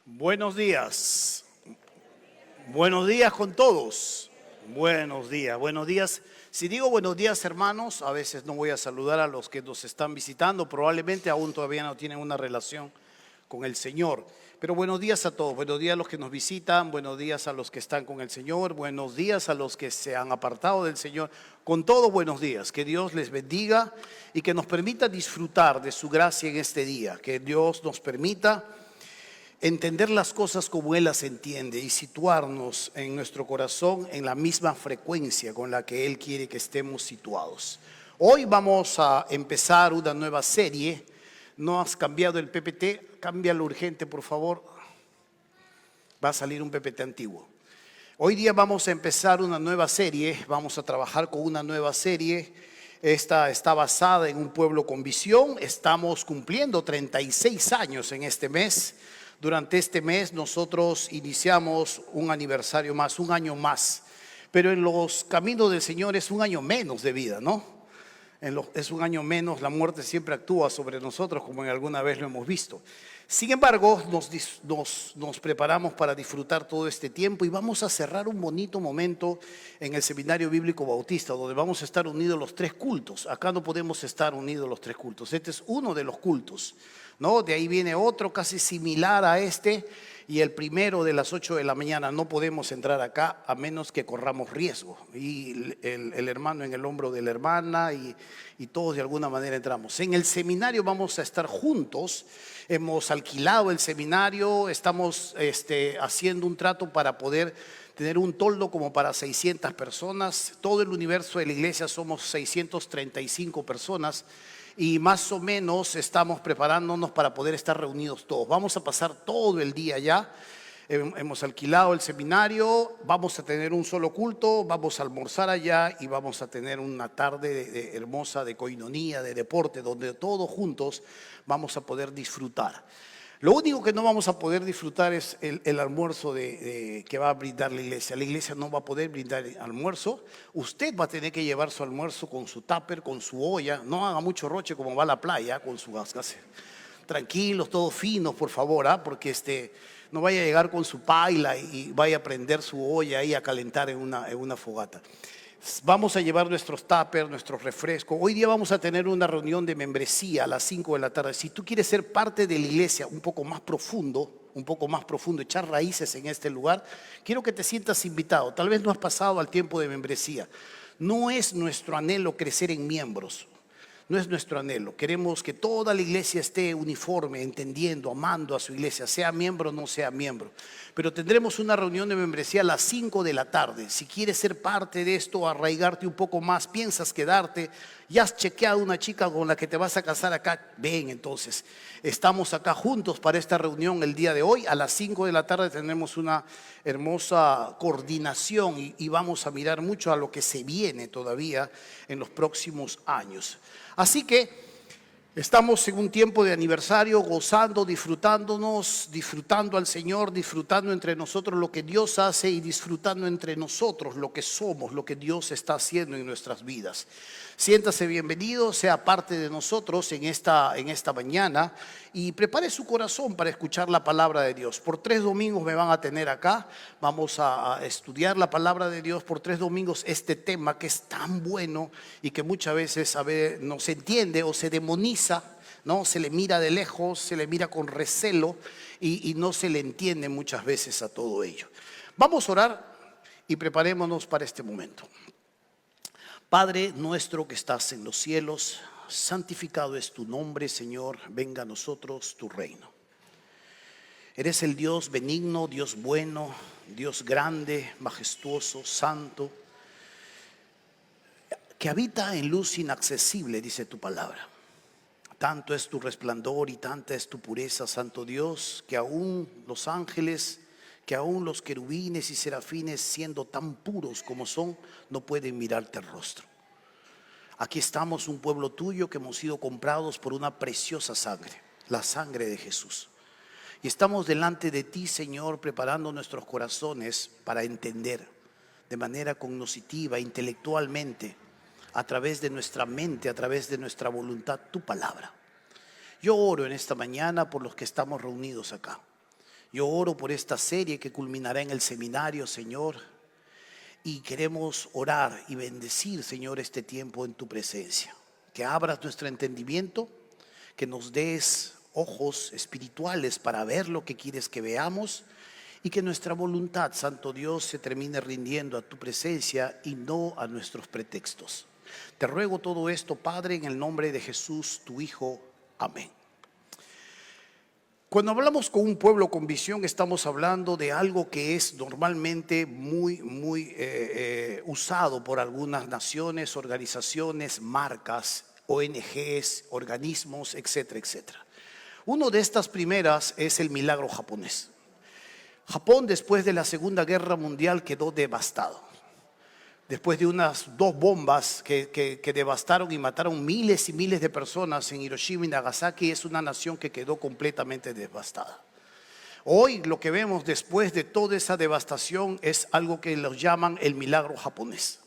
Buenos días. Buenos días con todos. Buenos días, buenos días. Si digo buenos días, hermanos, a veces no voy a saludar a los que nos están visitando, probablemente aún todavía no tienen una relación con el Señor. Pero buenos días a todos, buenos días a los que nos visitan, buenos días a los que están con el Señor, buenos días a los que se han apartado del Señor. Con todo, buenos días, que Dios les bendiga y que nos permita disfrutar de su gracia en este día, que Dios nos permita entender las cosas como Él las entiende y situarnos en nuestro corazón en la misma frecuencia con la que Él quiere que estemos situados. Hoy vamos a empezar una nueva serie. ¿No has cambiado el PPT? Cámbialo urgente, por favor. Va a salir un PPT antiguo. Hoy día vamos a empezar una nueva serie, vamos a trabajar con una nueva serie. Esta está basada en un pueblo con visión. Estamos cumpliendo 36 años en este mes. Durante este mes nosotros iniciamos un aniversario más, un año más. Pero en los caminos del Señor es un año menos de vida, ¿no? Es un año menos, la muerte siempre actúa sobre nosotros como en alguna vez lo hemos visto. Sin embargo, nos preparamos para disfrutar todo este tiempo y vamos a cerrar un bonito momento en el Seminario Bíblico Bautista, donde vamos a estar unidos los tres cultos. Acá no podemos estar unidos los tres cultos, este es uno de los cultos, ¿no? De ahí viene otro casi similar a este, y el primero de las 8 de la mañana no podemos entrar acá a menos que corramos riesgo. Y el hermano en el hombro de la hermana y todos de alguna manera entramos. En el seminario vamos a estar juntos. Hemos alquilado el seminario, estamos haciendo un trato para poder tener un toldo como para 600 personas. Todo el universo de la iglesia somos 635 personas. Y más o menos estamos preparándonos para poder estar reunidos todos. Vamos a pasar todo el día allá. Hemos alquilado el seminario, vamos a tener un solo culto, vamos a almorzar allá y vamos a tener una tarde hermosa de coinonía, de deporte, donde todos juntos vamos a poder disfrutar. Lo único que no vamos a poder disfrutar es el almuerzo que va a brindar la iglesia. La iglesia no va a poder brindar almuerzo. Usted va a tener que llevar su almuerzo con su tupper, con su olla. No haga mucho roche como va a la playa con su gascase. Tranquilos, todos finos, por favor, porque no vaya a llegar con su paila y vaya a prender su olla ahí a calentar en una fogata. Vamos a llevar nuestros tuppers, nuestros refrescos. Hoy día vamos a tener una reunión de membresía a las 5 de la tarde. Si tú quieres ser parte de la iglesia un poco más profundo, echar raíces en este lugar, quiero que te sientas invitado. Tal vez no has pasado al tiempo de membresía. No es nuestro anhelo crecer en miembros. No es nuestro anhelo. Queremos que toda la iglesia esté uniforme, entendiendo, amando a su iglesia, sea miembro o no sea miembro. Pero tendremos una reunión de membresía a las 5 de la tarde. Si quieres ser parte de esto, arraigarte un poco más, piensas quedarte, ya has chequeado una chica con la que te vas a casar acá, ven entonces. Estamos acá juntos para esta reunión el día de hoy. A las 5 de la tarde tendremos una hermosa coordinación y vamos a mirar mucho a lo que se viene todavía en los próximos años. Así que estamos en un tiempo de aniversario, gozando, disfrutándonos, disfrutando al Señor, disfrutando entre nosotros lo que Dios hace y disfrutando entre nosotros lo que somos, lo que Dios está haciendo en nuestras vidas. Siéntase bienvenido, sea parte de nosotros en esta mañana y prepare su corazón para escuchar la palabra de Dios. Por 3 domingos me van a tener acá, vamos a estudiar la palabra de Dios por 3 domingos, este tema que es tan bueno y que muchas veces no se entiende o se demoniza, ¿no? Se le mira de lejos, se le mira con recelo y no se le entiende muchas veces a todo ello. Vamos a orar y preparémonos para este momento. Padre nuestro que estás en los cielos, santificado es tu nombre, Señor, venga a nosotros tu reino. Eres el Dios benigno, Dios bueno, Dios grande, majestuoso, santo, que habita en luz inaccesible, dice tu palabra. Tanto es tu resplandor y tanta es tu pureza, Santo Dios, que aún los ángeles, que aún los querubines y serafines, siendo tan puros como son, no pueden mirarte al rostro. Aquí estamos, un pueblo tuyo que hemos sido comprados por una preciosa sangre, la sangre de Jesús. Y estamos delante de ti, Señor, preparando nuestros corazones para entender de manera cognoscitiva, intelectualmente, a través de nuestra mente, a través de nuestra voluntad, tu palabra. Yo oro en esta mañana por los que estamos reunidos acá. Yo oro por esta serie que culminará en el seminario, Señor. Y queremos orar y bendecir, Señor, este tiempo en tu presencia. Que abras nuestro entendimiento, que nos des ojos espirituales para ver lo que quieres que veamos y que nuestra voluntad, Santo Dios, se termine rindiendo a tu presencia y no a nuestros pretextos. Te ruego todo esto, Padre, en el nombre de Jesús, tu Hijo. Amén. Cuando hablamos con un pueblo con visión, estamos hablando de algo que es normalmente muy usado por algunas naciones, organizaciones, marcas, ONGs, organismos, etcétera, etcétera. Una de estas primeras es el milagro japonés. Japón, después de la Segunda Guerra Mundial, quedó devastado. Después de unas 2 bombas que devastaron y mataron miles y miles de personas en Hiroshima y Nagasaki, es una nación que quedó completamente devastada. Hoy lo que vemos después de toda esa devastación es algo que los llaman el milagro japonés.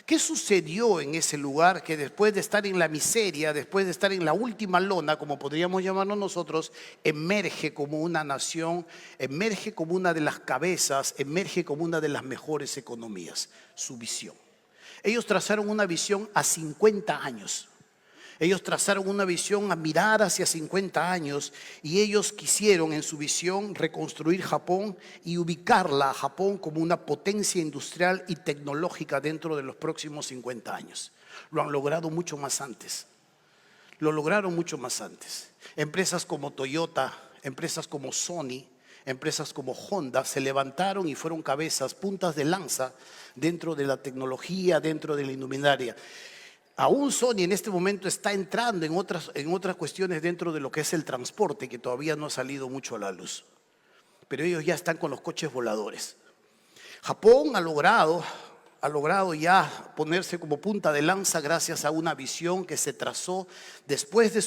¿Qué sucedió en ese lugar que después de estar en la miseria, después de estar en la última lona, como podríamos llamarlo nosotros, emerge como una nación, emerge como una de las cabezas, emerge como una de las mejores economías? Su visión. Ellos trazaron una visión a 50 años. Ellos trazaron una visión a mirar hacia 50 años y ellos quisieron en su visión reconstruir Japón y ubicarla a Japón como una potencia industrial y tecnológica dentro de los próximos 50 años. Lo han logrado mucho más antes. Lo lograron mucho más antes. Empresas como Toyota, empresas como Sony, empresas como Honda se levantaron y fueron cabezas, puntas de lanza dentro de la tecnología, dentro de la indumentaria. Aún Sony en este momento está entrando en otras cuestiones dentro de lo que es el transporte, que todavía no ha salido mucho a la luz. Pero ellos ya están con los coches voladores. Japón ha logrado ya ponerse como punta de lanza gracias a una visión que se trazó después de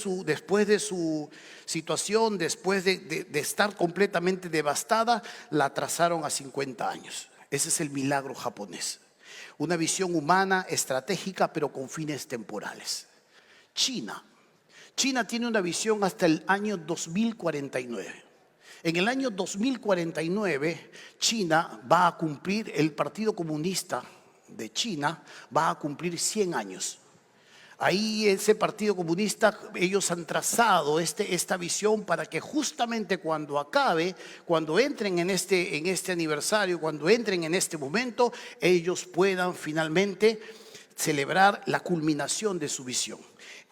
su situación, después de estar completamente devastada, la trazaron a 50 años. Ese es el milagro japonés. Una visión humana, estratégica, pero con fines temporales. China tiene una visión hasta el año 2049. En el año 2049, China va a cumplir, el Partido Comunista de China va a cumplir 100 años. Ahí ese Partido Comunista, ellos han trazado esta visión para que justamente cuando acabe, cuando entren en este aniversario, cuando entren en este momento, ellos puedan finalmente celebrar la culminación de su visión.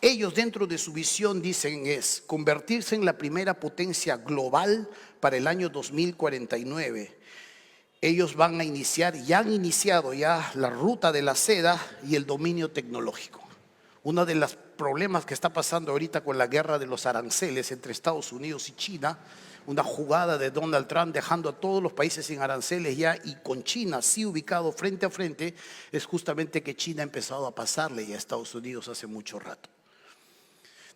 Ellos dentro de su visión dicen es convertirse en la primera potencia global para el año 2049. Ellos van a iniciar y han iniciado ya la ruta de la seda y el dominio tecnológico. Uno de los problemas que está pasando ahorita con la guerra de los aranceles entre Estados Unidos y China, una jugada de Donald Trump dejando a todos los países sin aranceles ya y con China sí ubicado frente a frente, es justamente que China ha empezado a pasarle ya a Estados Unidos hace mucho rato.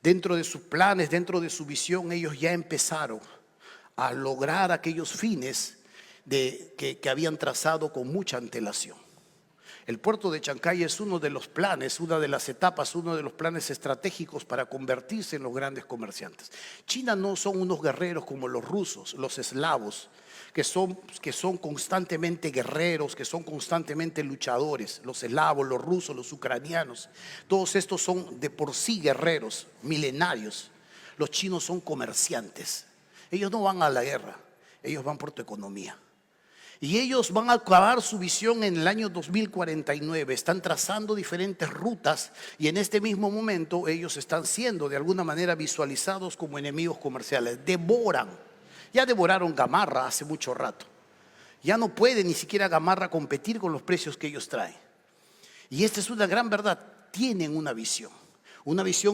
Dentro de sus planes, dentro de su visión, ellos ya empezaron a lograr aquellos fines que habían trazado con mucha antelación. El puerto de Chancay es uno de los planes, una de las etapas, uno de los planes estratégicos para convertirse en los grandes comerciantes. China no son unos guerreros como los rusos, los eslavos, que son constantemente guerreros, que son constantemente luchadores. Los eslavos, los rusos, los ucranianos, todos estos son de por sí guerreros, milenarios. Los chinos son comerciantes. Ellos no van a la guerra, ellos van por tu economía. Y ellos van a acabar su visión en el año 2049, están trazando diferentes rutas y en este mismo momento ellos están siendo de alguna manera visualizados como enemigos comerciales. Ya devoraron Gamarra hace mucho rato. Ya no puede ni siquiera Gamarra competir con los precios que ellos traen. Y esta es una gran verdad, tienen una visión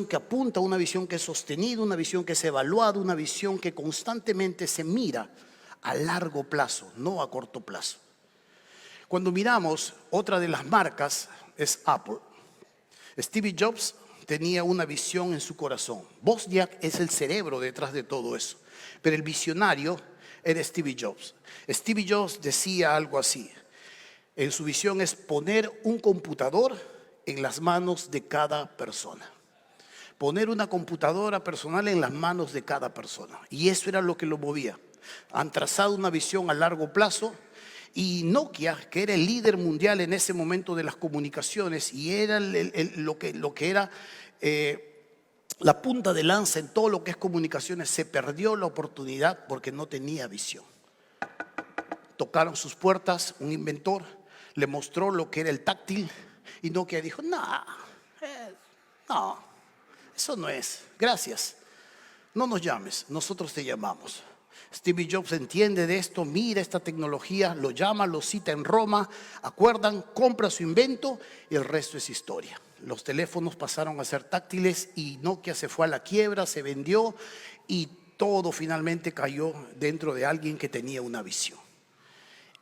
que apunta, una visión que es sostenida, una visión que es evaluada, una visión que constantemente se mira a largo plazo, no a corto plazo. Cuando miramos, otra de las marcas es Apple. Steve Jobs tenía una visión en su corazón. Wozniak es el cerebro detrás de todo eso, pero el visionario era Steve Jobs. Steve Jobs decía algo así, en su visión es poner un computador en las manos de cada persona. Poner una computadora personal en las manos de cada persona. Y eso era lo que lo movía. Han trazado una visión a largo plazo. Y Nokia, que era el líder mundial en ese momento de las comunicaciones y era lo que era la punta de lanza en todo lo que es comunicaciones, se perdió la oportunidad porque no tenía visión. Tocaron sus puertas un inventor, le mostró lo que era el táctil y Nokia dijo, no, eso no es, gracias, no nos llames, nosotros te llamamos. Steve Jobs entiende de esto, mira esta tecnología, lo llama, lo cita en Roma, acuerdan, compra su invento y el resto es historia. Los teléfonos pasaron a ser táctiles y Nokia se fue a la quiebra, se vendió y todo finalmente cayó dentro de alguien que tenía una visión.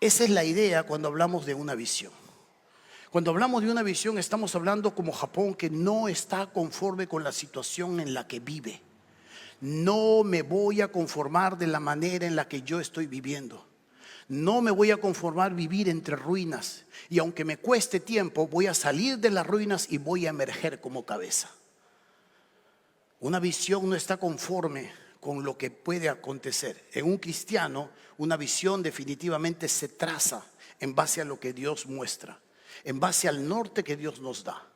Esa es la idea cuando hablamos de una visión. Cuando hablamos de una visión estamos hablando como Japón, que no está conforme con la situación en la que vive. No me voy a conformar de la manera en la que yo estoy viviendo. No me voy a conformar vivir entre ruinas. Y aunque me cueste tiempo, voy a salir de las ruinas y voy a emerger como cabeza. Una visión no está conforme con lo que puede acontecer. En un cristiano, una visión definitivamente se traza en base a lo que Dios muestra, en base al norte que Dios nos da.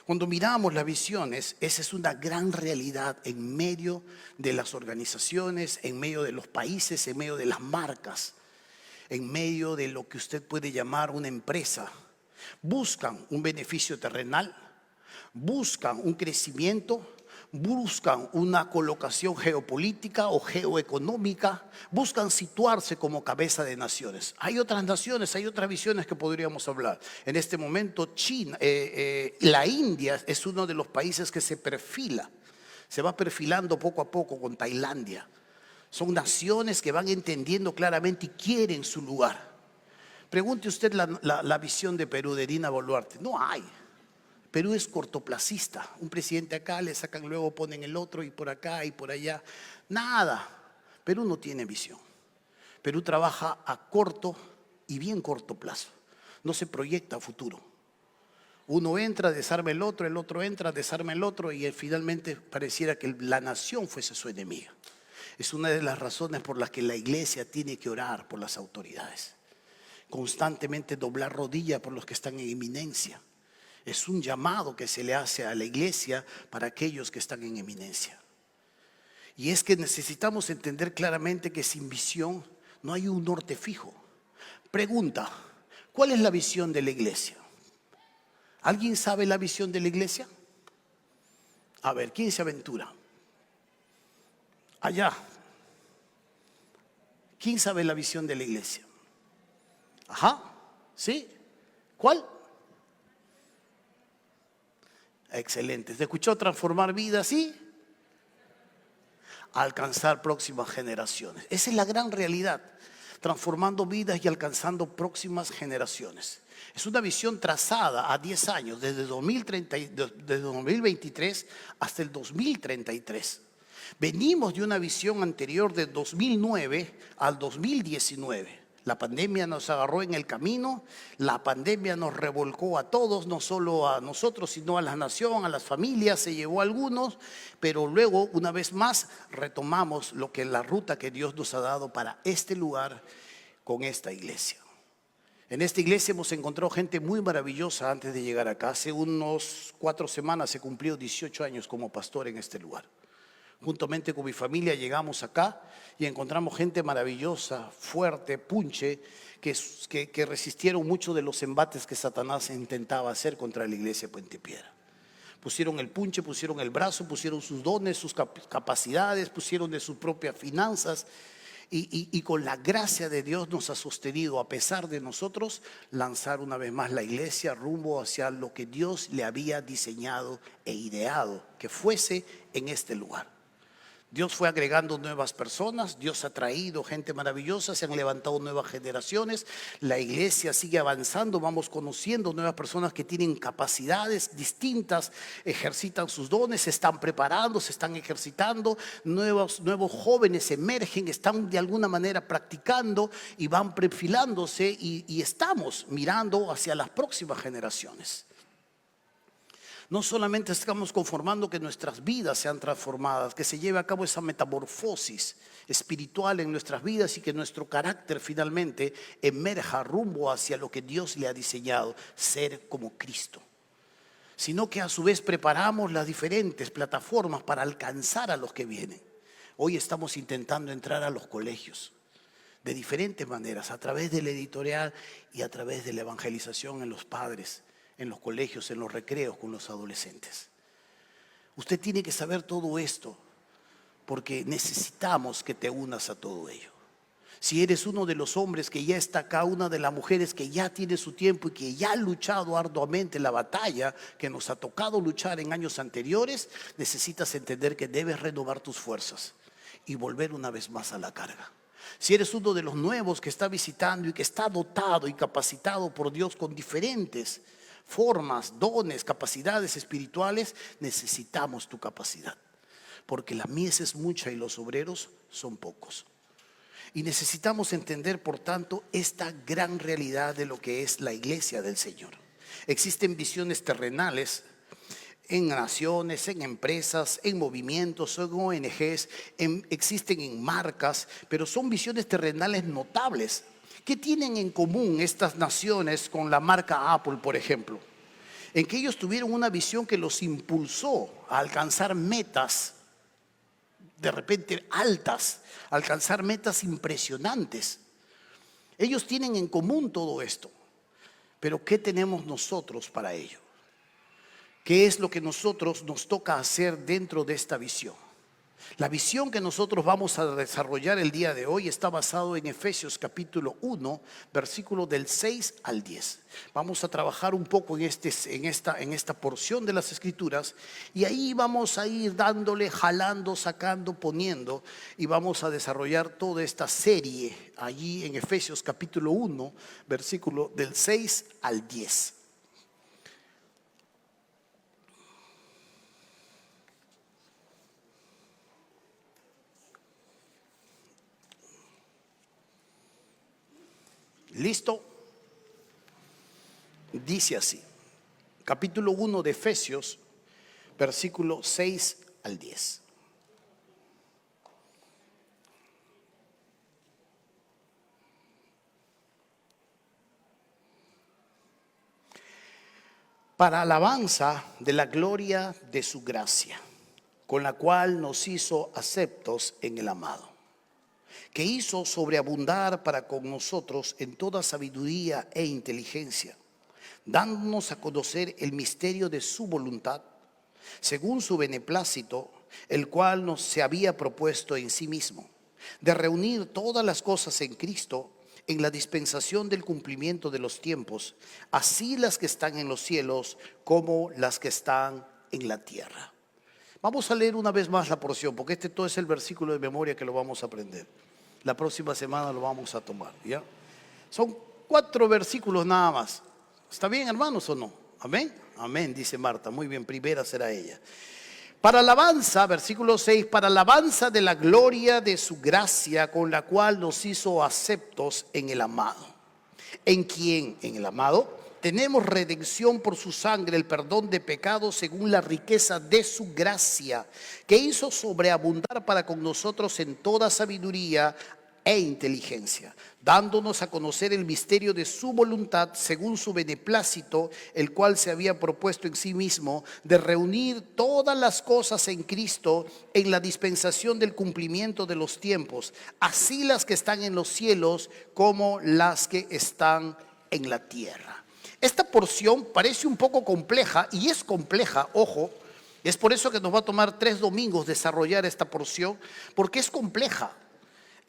Cuando miramos las visiones, esa es una gran realidad en medio de las organizaciones, en medio de los países, en medio de las marcas, en medio de lo que usted puede llamar una empresa. Buscan un beneficio terrenal, buscan un crecimiento, buscan una colocación geopolítica o geoeconómica, buscan situarse como cabeza de naciones. Hay otras naciones, hay otras visiones que podríamos hablar. En este momento China, la India es uno de los países que se perfila, se va perfilando poco a poco con Tailandia. Son naciones que van entendiendo claramente y quieren su lugar. Pregunte usted la visión de Perú de Dina Boluarte. No hay. Perú es cortoplacista. Un presidente acá, le sacan luego, ponen el otro y por acá y por allá. Nada. Perú no tiene visión. Perú trabaja a corto y bien corto plazo. No se proyecta a futuro. Uno entra, desarma el otro entra, desarma el otro y finalmente pareciera que la nación fuese su enemiga. Es una de las razones por las que la iglesia tiene que orar por las autoridades. Constantemente doblar rodilla por los que están en eminencia. Es un llamado que se le hace a la iglesia para aquellos que están en eminencia. Y es que necesitamos entender claramente que sin visión no hay un norte fijo. Pregunta, ¿cuál es la visión de la iglesia? ¿Alguien sabe la visión de la iglesia? A ver, ¿quién se aventura? Allá. ¿Quién sabe la visión de la iglesia? Ajá, ¿sí? ¿Cuál? Excelente. ¿Se escuchó transformar vidas y alcanzar próximas generaciones? Esa es la gran realidad. Transformando vidas y alcanzando próximas generaciones. Es una visión trazada a 10 años, desde 2023 hasta el 2033. Venimos de una visión anterior de 2009 al 2019. La pandemia nos agarró en el camino, la pandemia nos revolcó a todos, no solo a nosotros, sino a la nación, a las familias, se llevó a algunos, pero luego, una vez más, retomamos lo que es la ruta que Dios nos ha dado para este lugar con esta iglesia. En esta iglesia hemos encontrado gente muy maravillosa antes de llegar acá. Hace unos 4 semanas se cumplió 18 años como pastor en este lugar. Juntamente con mi familia llegamos acá y encontramos gente maravillosa, fuerte, punche, que resistieron muchos de los embates que Satanás intentaba hacer contra la iglesia de Puente Piedra. Pusieron el punche, pusieron el brazo, pusieron sus dones, sus capacidades, pusieron de sus propias finanzas y con la gracia de Dios nos ha sostenido, a pesar de nosotros, lanzar una vez más la iglesia rumbo hacia lo que Dios le había diseñado e ideado que fuese en este lugar. Dios fue agregando nuevas personas, Dios ha traído gente maravillosa, se han levantado nuevas generaciones, la iglesia sigue avanzando, vamos conociendo nuevas personas que tienen capacidades distintas, ejercitan sus dones, se están preparando, se están ejercitando, nuevos jóvenes emergen, están de alguna manera practicando y van perfilándose y estamos mirando hacia las próximas generaciones. No solamente estamos conformando que nuestras vidas sean transformadas, que se lleve a cabo esa metamorfosis espiritual en nuestras vidas y que nuestro carácter finalmente emerja rumbo hacia lo que Dios le ha diseñado, ser como Cristo. Sino que a su vez preparamos las diferentes plataformas para alcanzar a los que vienen. Hoy estamos intentando entrar a los colegios de diferentes maneras, a través del editorial y a través de la evangelización en los padres, en los colegios, en los recreos con los adolescentes. Usted tiene que saber todo esto porque necesitamos que te unas a todo ello. Si eres uno de los hombres que ya está acá, una de las mujeres que ya tiene su tiempo y que ya ha luchado arduamente la batalla que nos ha tocado luchar en años anteriores, necesitas entender que debes renovar tus fuerzas y volver una vez más a la carga. Si eres uno de los nuevos que está visitando y que está dotado y capacitado por Dios con diferentes formas, dones, capacidades espirituales, necesitamos tu capacidad, porque la mies es mucha y los obreros son pocos. Y necesitamos entender, por tanto, esta gran realidad de lo que es la iglesia del Señor. Existen visiones terrenales en naciones, en empresas, en movimientos, en ONGs, existen en marcas, pero son visiones terrenales notables. ¿Qué tienen en común estas naciones con la marca Apple, por ejemplo? En que ellos tuvieron una visión que los impulsó a alcanzar metas de repente altas, alcanzar metas impresionantes. Ellos tienen en común todo esto, pero ¿qué tenemos nosotros para ello? ¿Qué es lo que nosotros nos toca hacer dentro de esta visión? La visión que nosotros vamos a desarrollar el día de hoy está basado en Efesios capítulo 1, versículo del 6 al 10. Vamos a trabajar un poco en esta porción de las Escrituras y ahí vamos a ir dándole, jalando, sacando, poniendo y vamos a desarrollar toda esta serie allí en Efesios capítulo 1, versículo del 6 al 10. ¿Listo? Dice así, capítulo 1 de Efesios, versículo 6 al 10. Para alabanza de la gloria de su gracia, con la cual nos hizo aceptos en el amado, que hizo sobreabundar para con nosotros en toda sabiduría e inteligencia, dándonos a conocer el misterio de su voluntad, según su beneplácito, el cual nos se había propuesto en sí mismo, de reunir todas las cosas en Cristo, en la dispensación del cumplimiento de los tiempos, así las que están en los cielos como las que están en la tierra. Vamos a leer una vez más la porción, porque todo es el versículo de memoria que lo vamos a aprender. La próxima semana lo vamos a tomar, ¿ya? Son 4 versículos nada más. ¿Está bien, hermanos, o no? Amén. Amén, dice Marta. Muy bien, primera será ella. Para alabanza, versículo 6, para alabanza de la gloria de su gracia, con la cual nos hizo aceptos en el amado. En quien, en el amado, tenemos redención por su sangre, el perdón de pecados según la riqueza de su gracia, que hizo sobreabundar para con nosotros en toda sabiduría e inteligencia, dándonos a conocer el misterio de su voluntad según su beneplácito, el cual se había propuesto en sí mismo de reunir todas las cosas en Cristo en la dispensación del cumplimiento de los tiempos, así las que están en los cielos como las que están en la tierra. Esta porción parece un poco compleja y es compleja, ojo, es por eso que nos va a tomar 3 domingos desarrollar esta porción, porque es compleja.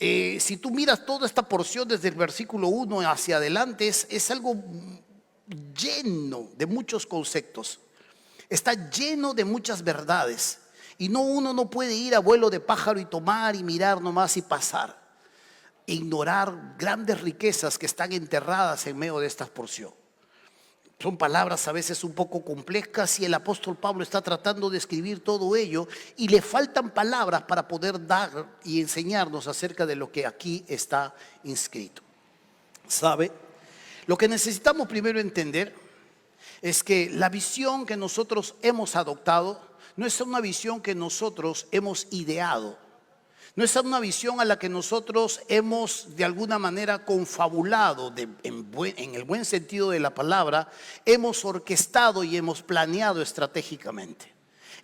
Si tú miras toda esta porción desde el versículo 1 hacia adelante, es algo lleno de muchos conceptos, está lleno de muchas verdades y uno no puede ir a vuelo de pájaro y tomar y mirar nomás y pasar, ignorar grandes riquezas que están enterradas en medio de esta porción. Son palabras a veces un poco complejas y el apóstol Pablo está tratando de escribir todo ello y le faltan palabras para poder dar y enseñarnos acerca de lo que aquí está inscrito. ¿Sabe? Lo que necesitamos primero entender es que la visión que nosotros hemos adoptado no es una visión que nosotros hemos ideado. No es una visión a la que nosotros hemos de alguna manera confabulado, en el buen sentido de la palabra, hemos orquestado y hemos planeado estratégicamente.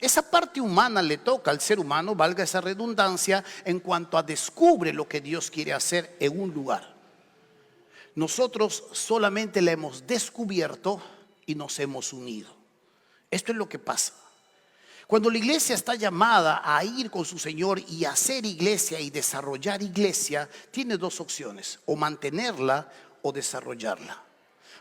Esa parte humana le toca al ser humano, valga esa redundancia, en cuanto a descubre lo que Dios quiere hacer en un lugar. Nosotros solamente la hemos descubierto y nos hemos unido. Esto es lo que pasa. Cuando la iglesia está llamada a ir con su Señor y hacer iglesia y desarrollar iglesia, tiene dos opciones: o mantenerla o desarrollarla.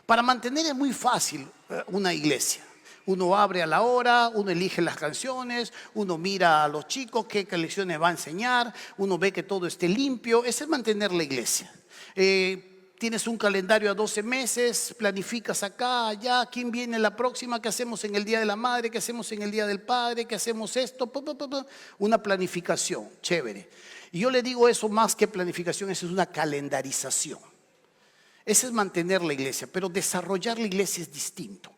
Para mantener es muy fácil una iglesia. Uno abre a la hora, uno elige las canciones, uno mira a los chicos qué lecciones va a enseñar, uno ve que todo esté limpio. Ese es mantener la iglesia. Tienes un calendario a 12 meses, planificas acá, allá, quién viene la próxima, qué hacemos en el Día de la Madre, qué hacemos en el Día del Padre, qué hacemos esto, una planificación, chévere. Y yo le digo eso más que planificación, eso es una calendarización. Ese es mantener la iglesia, pero desarrollar la iglesia es distinto.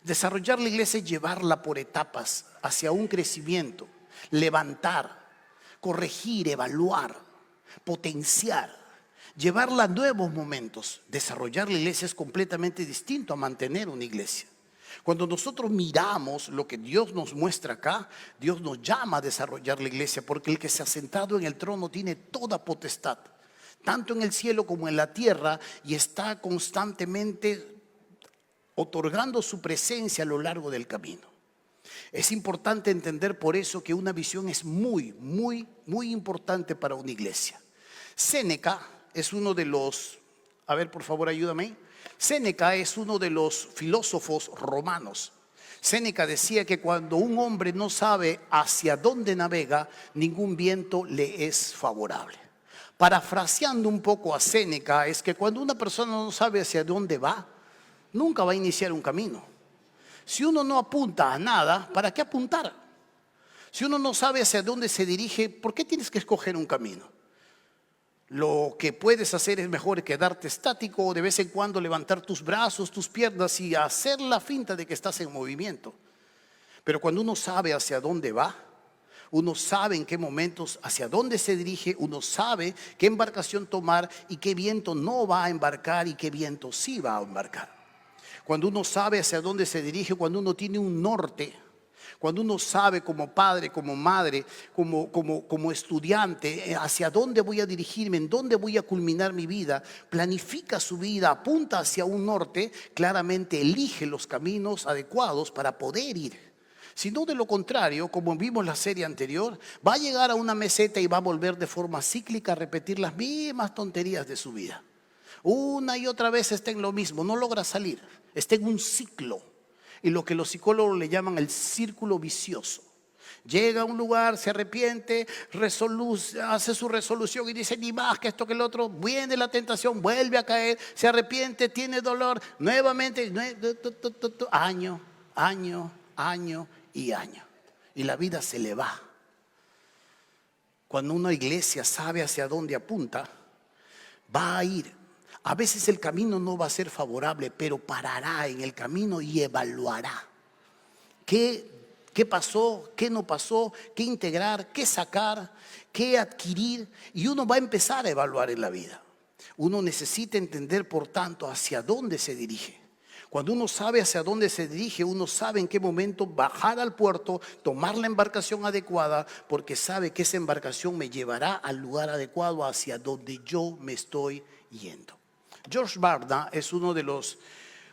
Desarrollar la iglesia es llevarla por etapas hacia un crecimiento, levantar, corregir, evaluar, potenciar. Llevarla a nuevos momentos. Desarrollar la iglesia es completamente distinto a mantener una iglesia. Cuando nosotros miramos lo que Dios nos muestra acá, Dios nos llama a desarrollar la iglesia, porque el que se ha sentado en el trono tiene toda potestad, tanto en el cielo como en la tierra, y está constantemente otorgando su presencia a lo largo del camino. Es importante entender por eso que una visión es muy importante para una iglesia. Séneca es uno de los, a ver, por favor, ayúdame. Séneca es uno de los filósofos romanos. Séneca decía que cuando un hombre no sabe hacia dónde navega, ningún viento le es favorable. Parafraseando un poco a Séneca, es que cuando una persona no sabe hacia dónde va, nunca va a iniciar un camino. Si uno no apunta a nada, ¿para qué apuntar? Si uno no sabe hacia dónde se dirige, ¿por qué tienes que escoger un camino? Lo que puedes hacer es mejor quedarte estático o de vez en cuando levantar tus brazos, tus piernas y hacer la finta de que estás en movimiento. Pero cuando uno sabe hacia dónde va, uno sabe en qué momentos, hacia dónde se dirige, uno sabe qué embarcación tomar y qué viento no va a embarcar y qué viento sí va a embarcar. Cuando uno sabe hacia dónde se dirige, cuando uno tiene un norte, cuando uno sabe como padre, como madre, como estudiante, hacia dónde voy a dirigirme, en dónde voy a culminar mi vida, planifica su vida, apunta hacia un norte, claramente elige los caminos adecuados para poder ir. Si no, de lo contrario, como vimos en la serie anterior, va a llegar a una meseta y va a volver de forma cíclica a repetir las mismas tonterías de su vida. Una y otra vez está en lo mismo, no logra salir, está en un ciclo. Y lo que los psicólogos le llaman el círculo vicioso. Llega a un lugar, se arrepiente, hace su resolución y dice ni más que esto que el otro. Viene la tentación, vuelve a caer, se arrepiente, tiene dolor, nuevamente, año y año. Y la vida se le va. Cuando una iglesia sabe hacia dónde apunta, va a ir. A veces el camino no va a ser favorable, pero parará en el camino y evaluará. ¿Qué pasó? ¿Qué no pasó? ¿Qué integrar? ¿Qué sacar? ¿Qué adquirir? Y uno va a empezar a evaluar en la vida. Uno necesita entender, por tanto, hacia dónde se dirige. Cuando uno sabe hacia dónde se dirige, uno sabe en qué momento bajar al puerto, tomar la embarcación adecuada, porque sabe que esa embarcación me llevará al lugar adecuado hacia donde yo me estoy yendo. George Barna es uno de los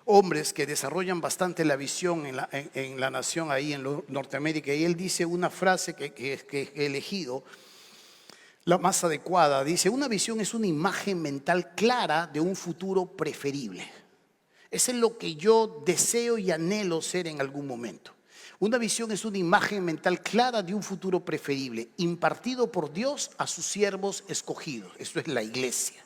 hombres que desarrollan bastante la visión en la nación ahí en Norteamérica, y él dice una frase que he elegido, la más adecuada. Dice: una visión es una imagen mental clara de un futuro preferible. Eso es lo que yo deseo y anhelo ser en algún momento. Una visión es una imagen mental clara de un futuro preferible, impartido por Dios a sus siervos escogidos. Esto es la iglesia.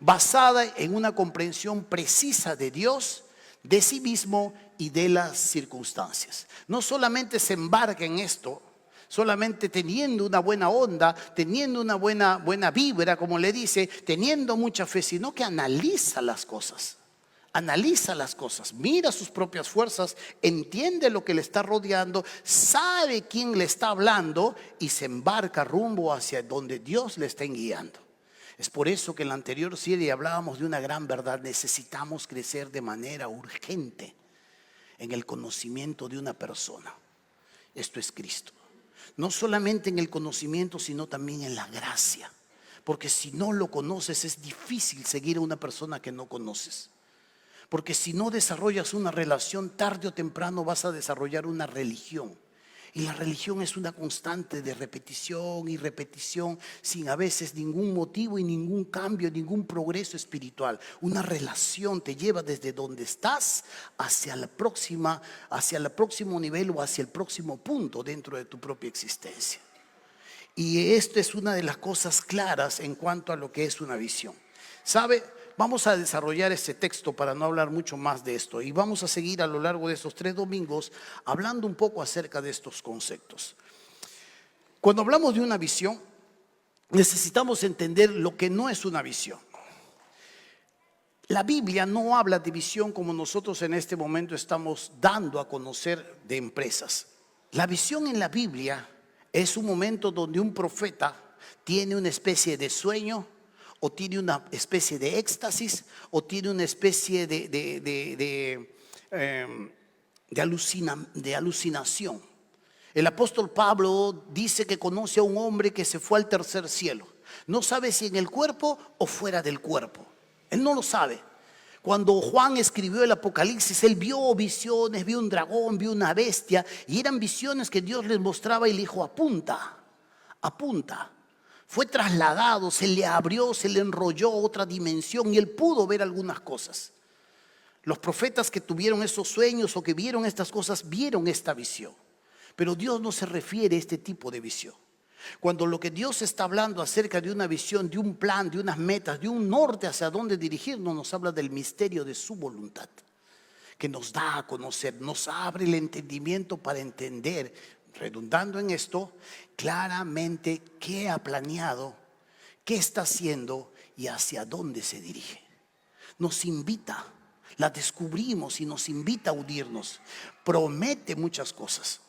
Basada en una comprensión precisa de Dios, de sí mismo y de las circunstancias. No solamente se embarca en esto, solamente teniendo una buena onda, teniendo una buena vibra, como le dice, teniendo mucha fe, sino que analiza las cosas. analiza las cosas, mira sus propias fuerzas, entiende lo que le está rodeando, sabe quién le está hablando y se embarca rumbo hacia donde Dios le está guiando. Es por eso que en la anterior serie hablábamos de una gran verdad. Necesitamos crecer de manera urgente en el conocimiento de una persona. Esto es Cristo. No solamente en el conocimiento, sino también en la gracia. Porque si no lo conoces, es difícil seguir a una persona que no conoces. Porque si no desarrollas una relación, tarde o temprano vas a desarrollar una religión. Y la religión es una constante de repetición y repetición, sin a veces ningún motivo y ningún cambio, ningún progreso espiritual. Una relación te lleva desde donde estás hacia el próximo nivel o hacia el próximo punto dentro de tu propia existencia. Y esto es una de las cosas claras en cuanto a lo que es una visión. ¿Sabe? Vamos a desarrollar este texto para no hablar mucho más de esto. Y vamos a seguir a lo largo de estos 3 domingos hablando un poco acerca de estos conceptos. Cuando hablamos de una visión, necesitamos entender lo que no es una visión. La Biblia no habla de visión como nosotros en este momento estamos dando a conocer de empresas. La visión en la Biblia es un momento donde un profeta tiene una especie de sueño, o tiene una especie de éxtasis, o tiene una especie de alucinación. El apóstol Pablo dice que conoce a un hombre que se fue al tercer cielo. No sabe si en el cuerpo o fuera del cuerpo. Él no lo sabe. Cuando Juan escribió el Apocalipsis, él vio visiones, vio un dragón, vio una bestia, y eran visiones que Dios les mostraba y le dijo: apunta, apunta. Fue trasladado, se le abrió, se le enrolló a otra dimensión y él pudo ver algunas cosas. Los profetas que tuvieron esos sueños o que vieron estas cosas, vieron esta visión. Pero Dios no se refiere a este tipo de visión. Cuando lo que Dios está hablando acerca de una visión, de un plan, de unas metas, de un norte hacia dónde dirigirnos, nos habla del misterio de su voluntad, que nos da a conocer, nos abre el entendimiento para entender, redundando en esto, claramente qué ha planeado, qué está haciendo y hacia dónde se dirige. Nos invita, la descubrimos y nos invita a unirnos. Promete muchas cosas.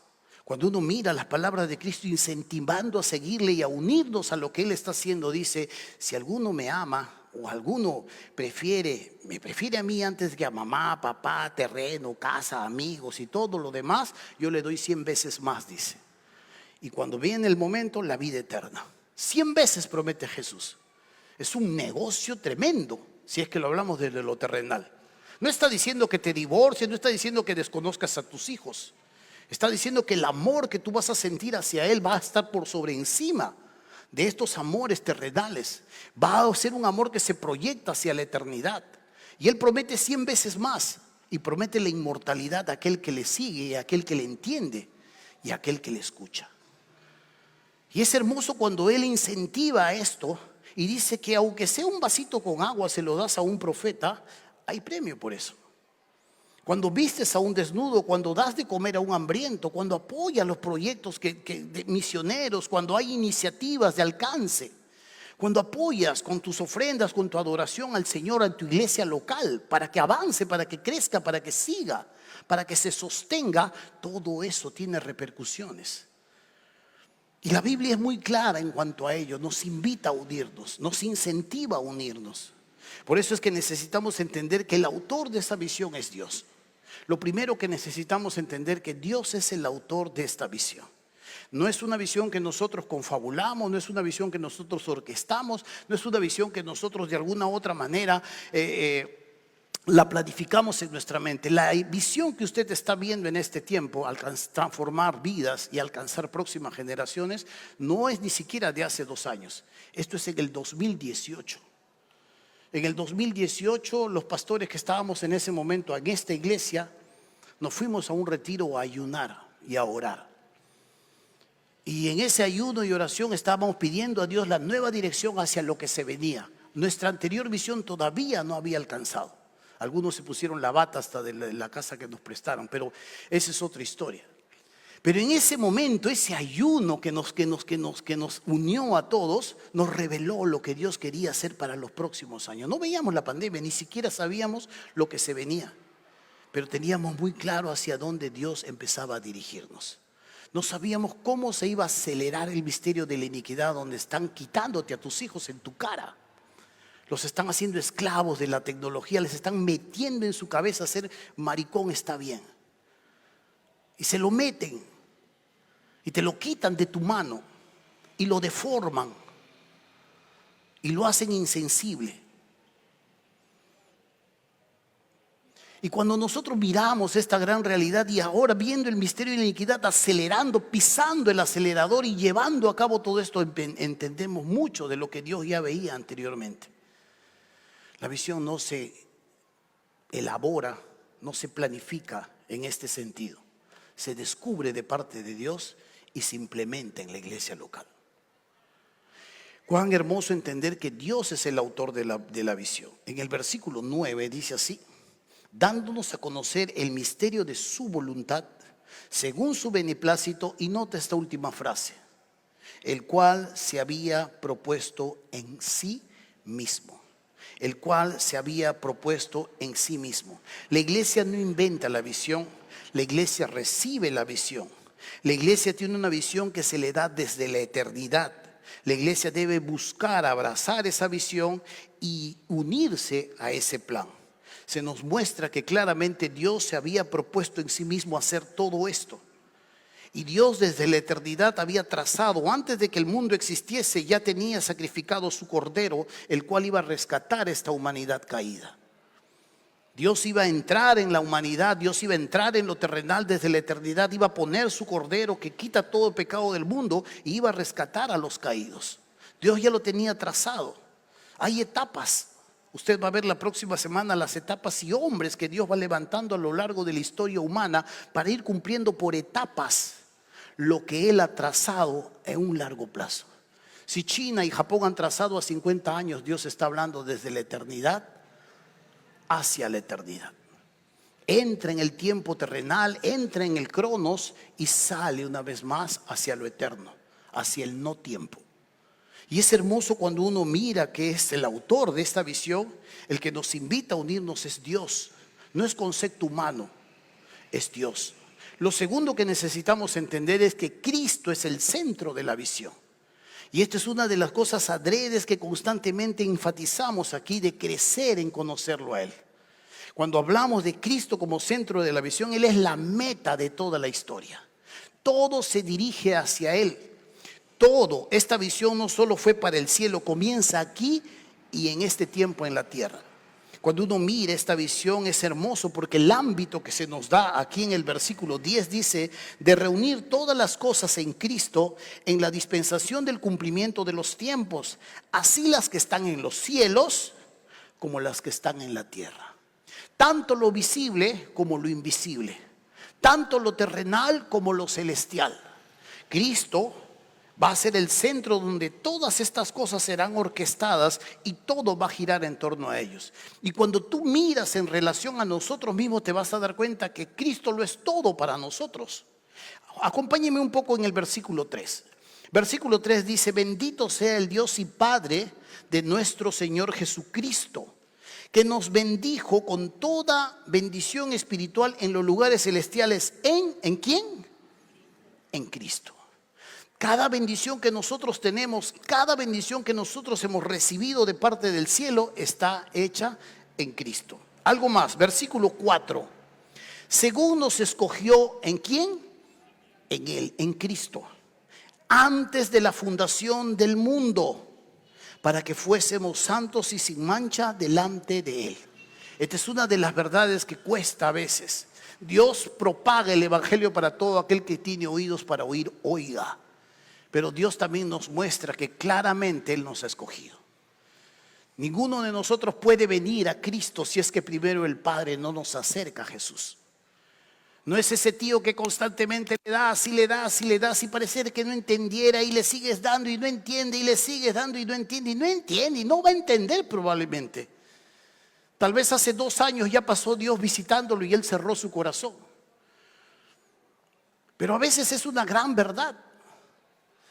Cuando uno mira las palabras de Cristo incentivando a seguirle y a unirnos a lo que Él está haciendo, dice: si alguno me ama o alguno me prefiere a mí antes que a mamá, papá, terreno, casa, amigos y todo lo demás, yo le doy 100 veces más, dice. Y cuando viene el momento, la vida eterna. 100 veces promete Jesús. Es un negocio tremendo, si es que lo hablamos desde lo terrenal. No está diciendo que te divorcies, no está diciendo que desconozcas a tus hijos. Está diciendo que el amor que tú vas a sentir hacia Él va a estar por sobre encima de estos amores terrenales. Va a ser un amor que se proyecta hacia la eternidad. Y Él promete 100 veces más. Y promete la inmortalidad a aquel que le sigue y a aquel que le entiende y a aquel que le escucha. Y es hermoso cuando Él incentiva esto y dice que aunque sea un vasito con agua se lo das a un profeta, hay premio por eso. Cuando vistes a un desnudo, cuando das de comer a un hambriento, cuando apoyas los proyectos de misioneros, cuando hay iniciativas de alcance, cuando apoyas con tus ofrendas, con tu adoración al Señor, a tu iglesia local, para que avance, para que crezca, para que siga, para que se sostenga, todo eso tiene repercusiones. Y la Biblia es muy clara en cuanto a ello, nos invita a unirnos, nos incentiva a unirnos. Por eso es que necesitamos entender que el autor de esa visión es Dios. Lo primero que necesitamos entender que Dios es el autor de esta visión. No es una visión que nosotros confabulamos, no es una visión que nosotros orquestamos, no es una visión que nosotros de alguna u otra manera la planificamos en nuestra mente. La visión que usted está viendo en este tiempo, transformar vidas y alcanzar próximas generaciones, no es ni siquiera de hace 2 años. Esto es en el 2018. En el 2018, los pastores que estábamos en ese momento en esta iglesia, nos fuimos a un retiro a ayunar y a orar. Y en ese ayuno y oración estábamos pidiendo a Dios la nueva dirección hacia lo que se venía. Nuestra anterior visión todavía no había alcanzado. Algunos se pusieron la bata hasta de la casa que nos prestaron, pero esa es otra historia. Pero en ese momento, ese ayuno que nos unió a todos, nos reveló lo que Dios quería hacer para los próximos años. No veíamos la pandemia, ni siquiera sabíamos lo que se venía, pero teníamos muy claro hacia dónde Dios empezaba a dirigirnos. No sabíamos cómo se iba a acelerar el misterio de la iniquidad, donde están quitándote a tus hijos en tu cara. Los están haciendo esclavos de la tecnología, les están metiendo en su cabeza ser maricón está bien. Y se lo meten y te lo quitan de tu mano y lo deforman y lo hacen insensible. Y cuando nosotros miramos esta gran realidad y ahora viendo el misterio de la iniquidad acelerando, pisando el acelerador y llevando a cabo todo esto, entendemos mucho de lo que Dios ya veía anteriormente. La visión no se elabora, no se planifica en este sentido. Se descubre de parte de Dios y se implementa en la iglesia local. Cuán hermoso entender que Dios es el autor de la visión. En el versículo 9 dice así: dándonos a conocer el misterio de su voluntad, según su beneplácito, y nota esta última frase, el cual se había propuesto en sí mismo. El cual se había propuesto en sí mismo. La iglesia no inventa la visión, la iglesia recibe la visión. La iglesia tiene una visión que se le da desde la eternidad. La iglesia debe buscar, abrazar esa visión y unirse a ese plan. Se nos muestra que claramente Dios se había propuesto en sí mismo hacer todo esto. Y Dios desde la eternidad había trazado, antes de que el mundo existiese, ya tenía sacrificado su cordero, el cual iba a rescatar esta humanidad caída. Dios iba a entrar en la humanidad, Dios iba a entrar en lo terrenal desde la eternidad, iba a poner su cordero que quita todo el pecado del mundo y iba a rescatar a los caídos. Dios ya lo tenía trazado. Hay etapas. Usted va a ver la próxima semana las etapas y hombres que Dios va levantando a lo largo de la historia humana para ir cumpliendo por etapas lo que Él ha trazado en un largo plazo. Si China y Japón han trazado a 50 años, Dios está hablando desde la eternidad hacia la eternidad. Entra en el tiempo terrenal, entra en el cronos y sale una vez más hacia lo eterno, hacia el no tiempo. Y es hermoso cuando uno mira que es el autor de esta visión, el que nos invita a unirnos es Dios. No es concepto humano, es Dios. Lo segundo que necesitamos entender es que Cristo es el centro de la visión. Y esta es una de las cosas adredes que constantemente enfatizamos aquí, de crecer en conocerlo a Él. Cuando hablamos de Cristo como centro de la visión, Él es la meta de toda la historia. Todo se dirige hacia Él. Todo, esta visión no solo fue para el cielo, comienza aquí y en este tiempo en la tierra. Cuando uno mira esta visión es hermoso porque el ámbito que se nos da aquí en el versículo 10 dice de reunir todas las cosas en Cristo en la dispensación del cumplimiento de los tiempos, así las que están en los cielos como las que están en la tierra. Tanto lo visible como lo invisible, tanto lo terrenal como lo celestial. Cristo va a ser el centro donde todas estas cosas serán orquestadas y todo va a girar en torno a ellos. Y cuando tú miras en relación a nosotros mismos, te vas a dar cuenta que Cristo lo es todo para nosotros. Acompáñeme un poco en el versículo 3. Versículo 3 dice: bendito sea el Dios y Padre de nuestro Señor Jesucristo, que nos bendijo con toda bendición espiritual en los lugares celestiales. ¿En quién? En Cristo. Cada bendición que nosotros tenemos, cada bendición que nosotros hemos recibido de parte del cielo está hecha en Cristo. Algo más, versículo 4. Según nos escogió, ¿en quién? En Él, en Cristo. Antes de la fundación del mundo, para que fuésemos santos y sin mancha delante de Él. Esta es una de las verdades que cuesta a veces. Dios propaga el evangelio para todo aquel que tiene oídos para oír, oiga. Pero Dios también nos muestra que claramente Él nos ha escogido. Ninguno de nosotros puede venir a Cristo si es que primero el Padre no nos acerca a Jesús. No es ese tío que constantemente le das y le das y le das y parece que no entendiera y le sigues dando y no entiende y le sigues dando y no entiende y no va a entender probablemente. Tal vez hace 2 años ya pasó Dios visitándolo y Él cerró su corazón. Pero a veces es una gran verdad.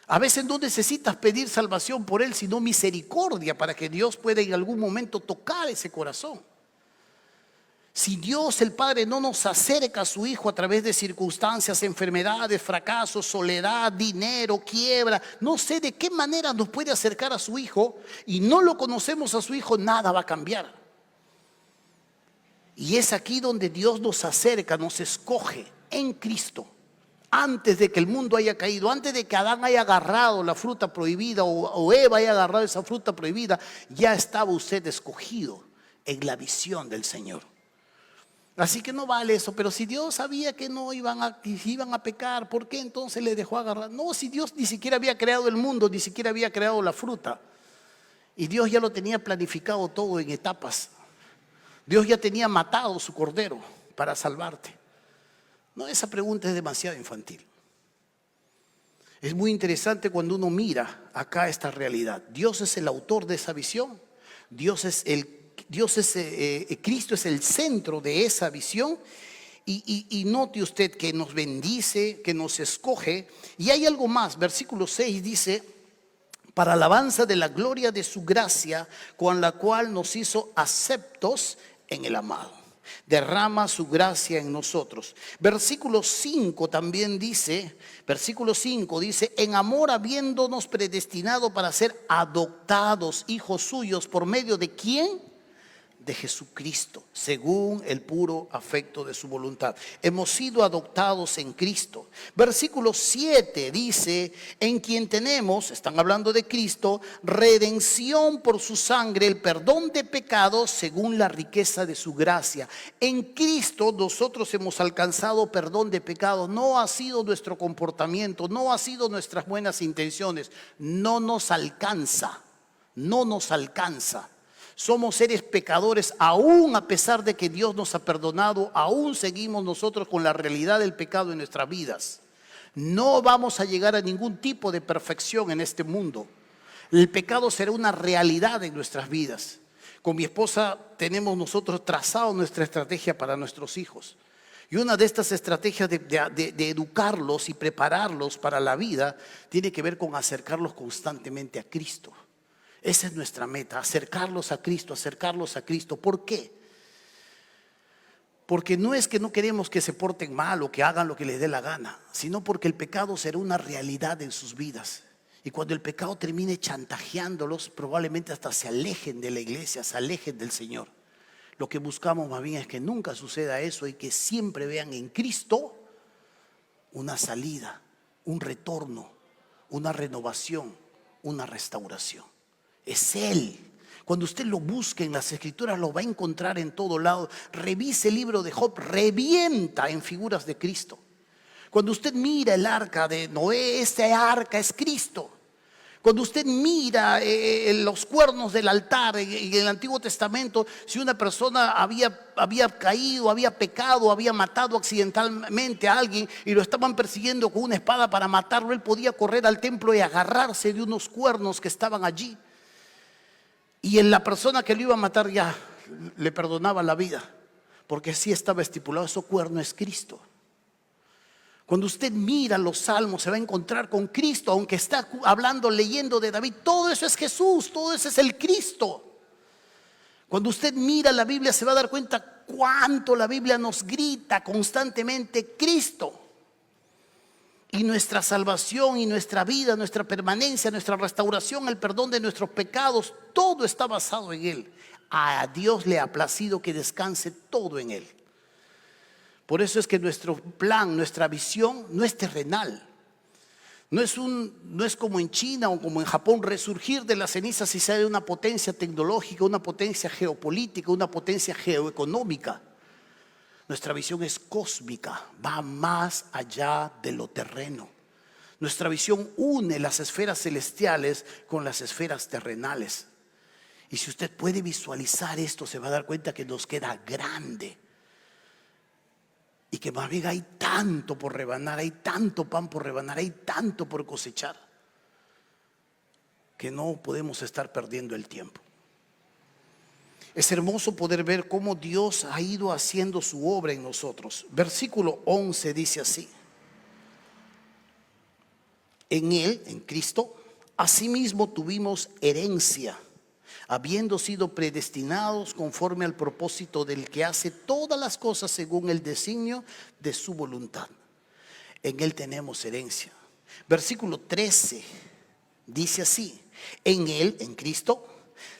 A veces no necesitas pedir salvación por él, sino misericordia para que Dios pueda en algún momento tocar ese corazón. Si Dios el Padre no nos acerca a su Hijo a través de circunstancias, enfermedades, fracasos, soledad, dinero, quiebra, no sé de qué manera nos puede acercar a su Hijo, y no lo conocemos a su Hijo, nada va a cambiar. Y es aquí donde Dios nos acerca, nos escoge en Cristo. Antes de que el mundo haya caído, antes de que Adán haya agarrado la fruta prohibida o Eva haya agarrado esa fruta prohibida, ya estaba usted escogido en la visión del Señor. Así que no vale eso. Pero si Dios sabía que no iban a pecar, ¿por qué entonces le dejó agarrar? No, si Dios ni siquiera había creado el mundo, ni siquiera había creado la fruta, y Dios ya lo tenía planificado todo en etapas. Dios ya tenía matado su cordero para salvarte. No, esa pregunta es demasiado infantil. Es muy interesante cuando uno mira acá esta realidad. Dios es el autor de esa visión. Cristo es el centro de esa visión. Y note usted que nos bendice, que nos escoge. Y hay algo más. Versículo 6 dice: para alabanza de la gloria de su gracia, con la cual nos hizo aceptos en el amado. Derrama su gracia en nosotros. Versículo 5 también dice, en amor habiéndonos predestinado para ser adoptados hijos suyos, ¿por medio de quién? De Jesucristo, según el puro afecto de su voluntad. Hemos sido adoptados en Cristo. Versículo 7 dice: en quien tenemos, están hablando de Cristo, redención por su sangre, el perdón de pecados según la riqueza de su gracia. En Cristo nosotros hemos alcanzado perdón de pecados. No ha sido nuestro comportamiento, no ha sido nuestras buenas intenciones. No nos alcanza, no nos alcanza. Somos seres pecadores, aún a pesar de que Dios nos ha perdonado, aún seguimos nosotros con la realidad del pecado en nuestras vidas. No vamos a llegar a ningún tipo de perfección en este mundo. El pecado será una realidad en nuestras vidas. Con mi esposa tenemos nosotros trazado nuestra estrategia para nuestros hijos. Y una de estas estrategias de educarlos y prepararlos para la vida tiene que ver con acercarlos constantemente a Cristo. Esa es nuestra meta, acercarlos a Cristo, acercarlos a Cristo. ¿Por qué? Porque no es que no queremos que se porten mal o que hagan lo que les dé la gana, sino porque el pecado será una realidad en sus vidas. Y cuando el pecado termine chantajeándolos, probablemente hasta se alejen de la iglesia, se alejen del Señor. Lo que buscamos más bien es que nunca suceda eso y que siempre vean en Cristo una salida, un retorno, una renovación, una restauración. Es Él. Cuando usted lo busque en las Escrituras, lo va a encontrar en todo lado. Revise el libro de Job, revienta en figuras de Cristo. Cuando usted mira el arca de Noé, ese arca es Cristo. Cuando usted mira los cuernos del altar en el Antiguo Testamento, si una persona había caído, había pecado, había matado accidentalmente a alguien y lo estaban persiguiendo con una espada para matarlo, él podía correr al templo y agarrarse de unos cuernos que estaban allí. Y en la persona que lo iba a matar ya le perdonaba la vida, porque así estaba estipulado. Ese cuerno es Cristo. Cuando usted mira los salmos, se va a encontrar con Cristo, aunque está hablando, leyendo de David. Todo eso es Jesús, todo eso es el Cristo. Cuando usted mira la Biblia, se va a dar cuenta cuánto la Biblia nos grita constantemente Cristo. Y nuestra salvación y nuestra vida, nuestra permanencia, nuestra restauración, el perdón de nuestros pecados, todo está basado en Él. A Dios le ha placido que descanse todo en Él. Por eso es que nuestro plan, nuestra visión no es terrenal. No es como en China o como en Japón resurgir de las cenizas y ser una potencia tecnológica, una potencia geopolítica, una potencia geoeconómica. Nuestra visión es cósmica, va más allá de lo terreno. Nuestra visión une las esferas celestiales con las esferas terrenales. Y si usted puede visualizar esto, se va a dar cuenta que nos queda grande. Y que más bien hay tanto por rebanar, hay tanto pan por rebanar, hay tanto por cosechar, que no podemos estar perdiendo el tiempo. Es hermoso poder ver cómo Dios ha ido haciendo su obra en nosotros. Versículo 11 dice así: En Él, en Cristo, asimismo tuvimos herencia, habiendo sido predestinados conforme al propósito del que hace todas las cosas según el designio de su voluntad. En Él tenemos herencia. Versículo 13 dice así: en Él, en Cristo,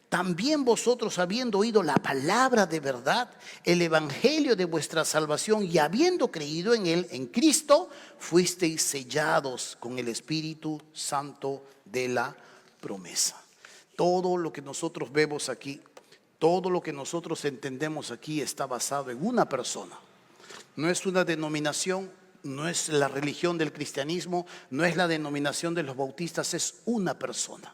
también vosotros, habiendo oído la palabra de verdad, el evangelio de vuestra salvación, y habiendo creído en Él, en Cristo, fuisteis sellados con el Espíritu Santo de la promesa. Todo lo que nosotros vemos aquí, todo lo que nosotros entendemos aquí está basado en una persona. No es una denominación, no es la religión del cristianismo, no es la denominación de los bautistas, es una persona: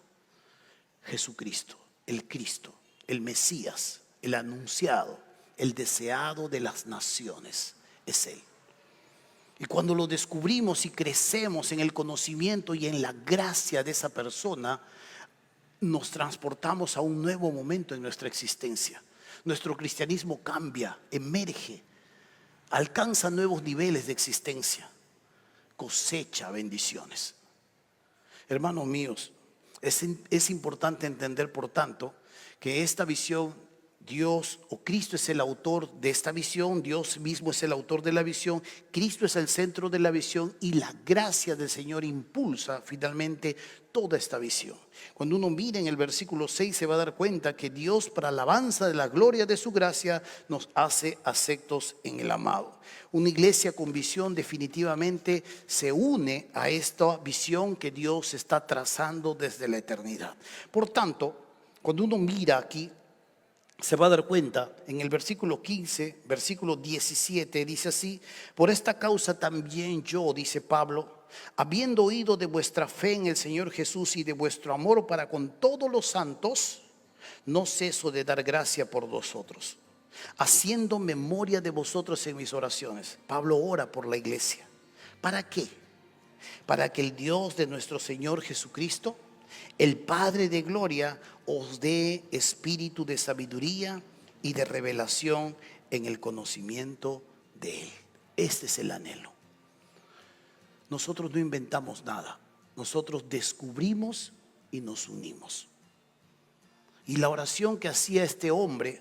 Jesucristo. El Cristo, el Mesías, el anunciado, el deseado de las naciones, es Él. Y cuando lo descubrimos y crecemos en el conocimiento y en la gracia de esa persona, nos transportamos a un nuevo momento en nuestra existencia. Nuestro cristianismo cambia, emerge, alcanza nuevos niveles de existencia, cosecha bendiciones. Hermanos míos, es importante entender, por tanto, que esta visión, Dios o Cristo es el autor de esta visión, Dios mismo es el autor de la visión, Cristo es el centro de la visión y la gracia del Señor impulsa finalmente toda esta visión. Cuando uno mira en el versículo 6 se va a dar cuenta que Dios, para alabanza de la gloria de su gracia, nos hace aceptos en el amado. Una iglesia con visión definitivamente se une a esta visión que Dios está trazando desde la eternidad. Por tanto, cuando uno mira aquí, se va a dar cuenta, en el versículo 15, versículo 17, dice así: por esta causa también yo, dice Pablo, habiendo oído de vuestra fe en el Señor Jesús y de vuestro amor para con todos los santos, no ceso de dar gracia por vosotros, haciendo memoria de vosotros en mis oraciones. Pablo ora por la iglesia. ¿Para qué? Para que el Dios de nuestro Señor Jesucristo, el Padre de gloria, os dé espíritu de sabiduría y de revelación en el conocimiento de Él. Este es el anhelo. Nosotros no inventamos nada, nosotros descubrimos y nos unimos. Y la oración que hacía este hombre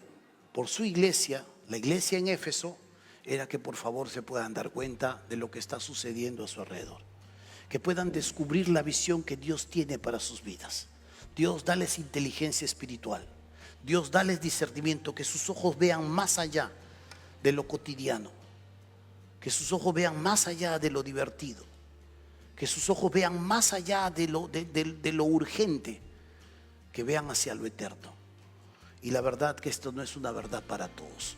por su iglesia, la iglesia en Éfeso, era que por favor se puedan dar cuenta de lo que está sucediendo a su alrededor, que puedan descubrir la visión que Dios tiene para sus vidas. Dios, dales inteligencia espiritual. Dios, dales discernimiento, que sus ojos vean más allá de lo cotidiano, que sus ojos vean más allá de lo divertido, que sus ojos vean más allá de lo urgente, que vean hacia lo eterno. Y la verdad que esto no es una verdad para todos.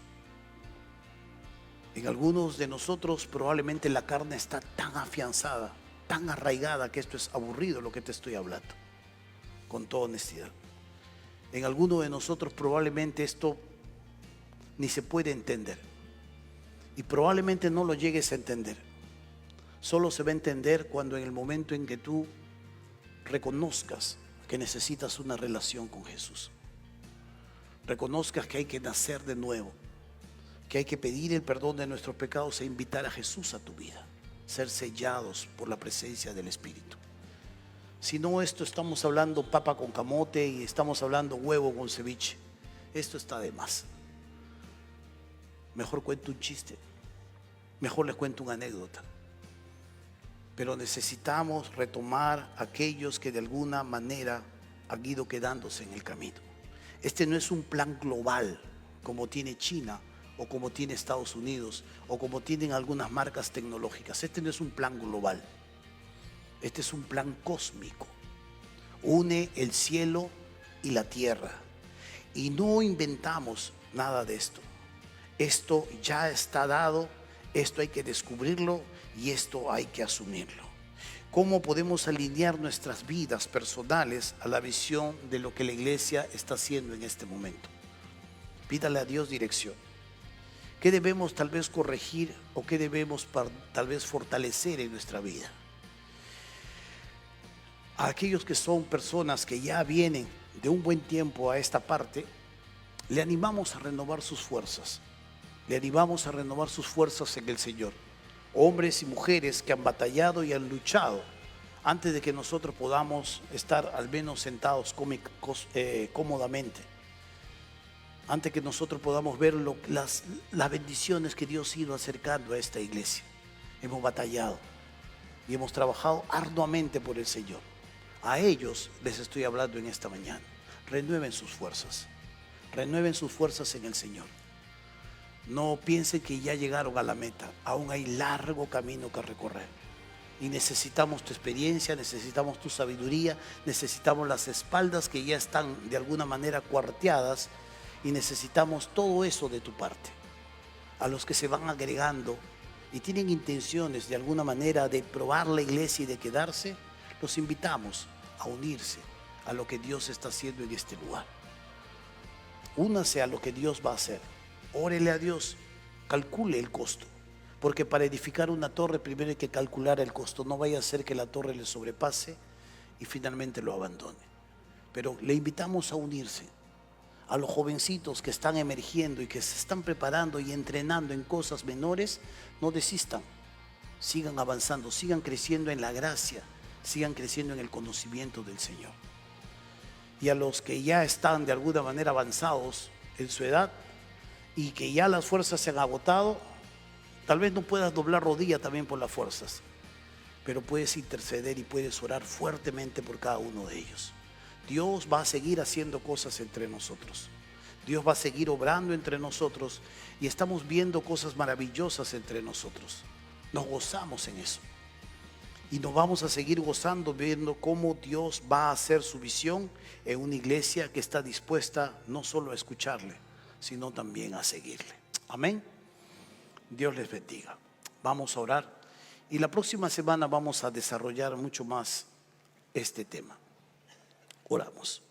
En algunos de nosotros probablemente la carne está tan afianzada, tan arraigada, que esto es aburrido lo que te estoy hablando, con toda honestidad. En alguno de nosotros probablemente esto ni se puede entender, y probablemente no lo llegues a entender. Solo se va a entender cuando en el momento en que tú reconozcas que necesitas una relación con Jesús, reconozcas que hay que nacer de nuevo, que hay que pedir el perdón de nuestros pecados e invitar a Jesús a tu vida, ser sellados por la presencia del Espíritu. Si no, esto estamos hablando papa con camote y estamos hablando huevo con ceviche. Esto está de más. Mejor cuento un chiste, mejor les cuento una anécdota. Pero necesitamos retomar aquellos que de alguna manera han ido quedándose en el camino. Este no es un plan global como tiene China o como tiene Estados Unidos o como tienen algunas marcas tecnológicas. Este no es un plan global. Este es un plan cósmico. Une el cielo y la tierra. Y no inventamos nada de esto. Esto ya está dado, esto hay que descubrirlo y esto hay que asumirlo. ¿Cómo podemos alinear nuestras vidas personales a la visión de lo que la iglesia está haciendo en este momento? Pídale a Dios dirección. ¿Qué debemos tal vez corregir o qué debemos tal vez fortalecer en nuestra vida? A aquellos que son personas que ya vienen de un buen tiempo a esta parte, le animamos a renovar sus fuerzas. Le animamos a renovar sus fuerzas en el Señor. Hombres y mujeres que han batallado y han luchado, antes de que nosotros podamos estar al menos sentados cómodamente, antes que nosotros podamos ver las bendiciones que Dios ha ido acercando a esta iglesia. Hemos batallado y hemos trabajado arduamente por el Señor. A ellos les estoy hablando en esta mañana. Renueven sus fuerzas. Renueven sus fuerzas en el Señor. No piensen que ya llegaron a la meta. Aún hay largo camino que recorrer. Y necesitamos tu experiencia, necesitamos tu sabiduría, necesitamos las espaldas que ya están de alguna manera cuarteadas, y necesitamos todo eso de tu parte. A los que se van agregando y tienen intenciones de alguna manera de probar la iglesia y de quedarse, los invitamos a unirse a lo que Dios está haciendo en este lugar. Únase a lo que Dios va a hacer. Órele a Dios, calcule el costo. Porque para edificar una torre primero hay que calcular el costo. No vaya a ser que la torre le sobrepase y finalmente lo abandone. Pero le invitamos a unirse. A los jovencitos que están emergiendo y que se están preparando y entrenando en cosas menores, no desistan. Sigan avanzando, sigan creciendo en la gracia, sigan creciendo en el conocimiento del Señor. Y a los que ya están de alguna manera avanzados en su edad y que ya las fuerzas se han agotado, tal vez no puedas doblar rodilla también por las fuerzas, pero puedes interceder y puedes orar fuertemente por cada uno de ellos. Dios va a seguir haciendo cosas entre nosotros. Dios va a seguir obrando entre nosotros y estamos viendo cosas maravillosas entre nosotros. Nos gozamos en eso. Y nos vamos a seguir gozando viendo cómo Dios va a hacer su visión en una iglesia que está dispuesta no solo a escucharle, sino también a seguirle. Amén. Dios les bendiga. Vamos a orar y la próxima semana vamos a desarrollar mucho más este tema. Oramos.